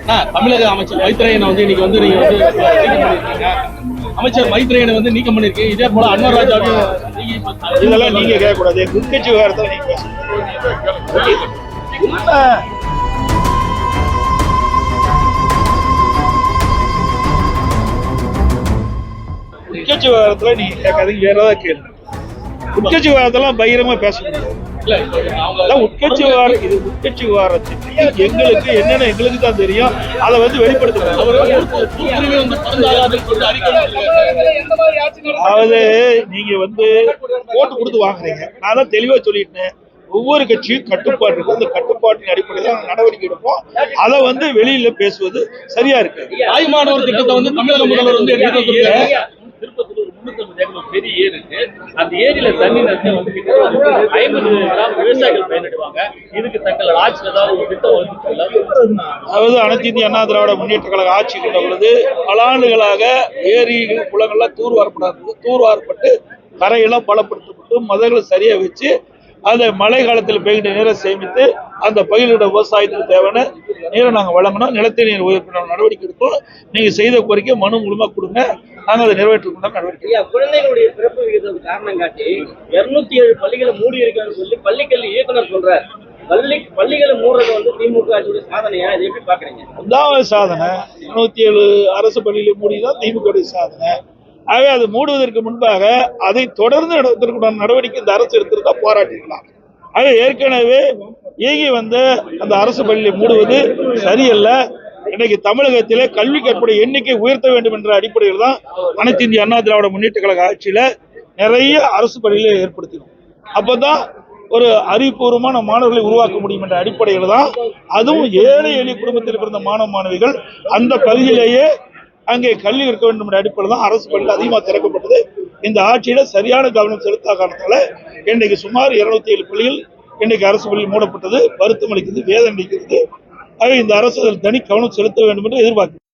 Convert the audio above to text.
தமிழக அமைச்சர் மைத்ரேயனை வந்து இன்னைக்கு வந்து நீங்க வந்து அமைச்சர் மைத்ரேயனை வந்து நீக்கம் பண்ணிருக்கீங்க. இதே போல அன்வர் ராஜாவையும் இதெல்லாம் நீங்க கேட்கக்கூடாது. உட்கட்சி விவகாரத்தை நீங்க பேசணும். உட்கட்சி விவகாரத்துல நீங்க கேட்காதீங்க, வேற ஏதாவது கேள்வி. உட்கட்சி விவகாரத்தெல்லாம் பகிரமா பேச முடியாது. உட்கட்சி விவகாரம் இது. உட்கட்சி விவகாரத்துக்கு எங்களுக்கு என்னென்ன எங்களுக்கு தான் தெரியும், அதை வந்து வெளிப்படுத்துறாங்க. அதாவது நீங்க வந்து ஓட்டு கொடுத்து வாங்குறீங்க. நான் தான் தெளிவா சொல்லிட்டேன், ஒவ்வொரு கட்சியும் கட்டுப்பாடு இருக்கு. அந்த கட்டுப்பாட்டின் அடிப்படையில் நடவடிக்கை எடுப்போம். அதை வந்து வெளியில பேசுவது சரியா இருக்கு. தாய்மானவர் திட்டத்தை வந்து தமிழக முதல்வர் வந்து திருப்பத்தூர் 350 ஏக்கர் பெரிய ஏரி இருக்கு. அந்த ஏரியில தண்ணி நிறுத்த வந்து 50 கிராம் விவசாயிகள் பயனடைவாங்க. இதுக்கு தங்கள் ஆட்சியில் ஏதாவது ஒரு திட்டம் வந்து அதாவது அனைத்து இந்திய அண்ணா திராவிட முன்னேற்ற கழக ஆட்சி கொண்ட பொழுது பல ஆண்டுகளாக ஏரிகள் குளங்கள்லாம் தூர்வாரப்பட்டு கரையெல்லாம் பலப்படுத்தப்பட்டு மதங்களை சரியா வச்சு அந்த மழை காலத்தில் பெய்கின்ற நீரை சேமித்து அந்த பயிரிட விவசாயத்துக்கு தேவையான நீரை நாங்கள் வழங்கணும். நிலத்தடி நீர் உயர்த்த நடவடிக்கை எடுத்தோம். நீங்க செய்த கோரிக்கை மனு மூலமா கொடுங்க, நாங்கள் அதை நிறைவேற்ற நடவடிக்கை. குழந்தைகளுடைய பிறப்பு விகிதம் காரணம் காட்டி 207 பள்ளிகளை மூடி இருக்கான்னு சொல்லி பள்ளிக்கல்வி இயக்குனர் சொல்றாரு. பள்ளிகளை மூடுறது வந்து திமுக ஆட்சியுடைய சாதனையா? இதை எப்படி பாக்குறீங்க? அதான் சாதனை. 207 அரசு பள்ளிகளை மூடிதான் திமுக சாதனை. ஆகவே அது மூடுவதற்கு முன்பாக அதை தொடர்ந்து நடத்துவதற்கான நடவடிக்கை இந்த அரசு எடுத்திருந்தா போராட்டிக்கலாம். ஆக ஏற்கனவே இயங்கி வந்த அந்த அரசு பள்ளியை மூடுவது சரியல்ல. இன்னைக்கு தமிழகத்திலே கல்வி கற்புடைய எண்ணிக்கை உயர்த்த வேண்டும் என்ற அடிப்படையில் தான் அனைத்து இந்திய அண்ணா திராவிட முன்னேற்ற கழக ஆட்சியில நிறைய அரசு பள்ளிகளை ஏற்படுத்தினோம். அப்பதான் ஒரு அறிவுபூர்வமான மாணவர்களை உருவாக்க முடியும் என்ற அடிப்படையில் தான், அதுவும் ஏழை எளிய குடும்பத்தில் பிறந்த மாணவ மாணவிகள் அந்த பகுதியிலேயே அங்கே கல்வி இருக்க வேண்டும் என்ற அடிப்படையில் தான் அரசு பள்ளிகள் அதிகமாக திறக்கப்பட்டது. இந்த ஆட்சியில சரியான கவனம் செலுத்தாத காரணத்தால இன்றைக்கு சுமார் 207 பள்ளிகள் இன்றைக்கு அரசு பள்ளி மூடப்பட்டது. வருத்தம் அளிக்கிறது, வேதனை அளிக்கிறது. ஆக இந்த அரசு அதில் தனி கவனம் செலுத்த வேண்டும் என்று எதிர்பார்க்கிறது.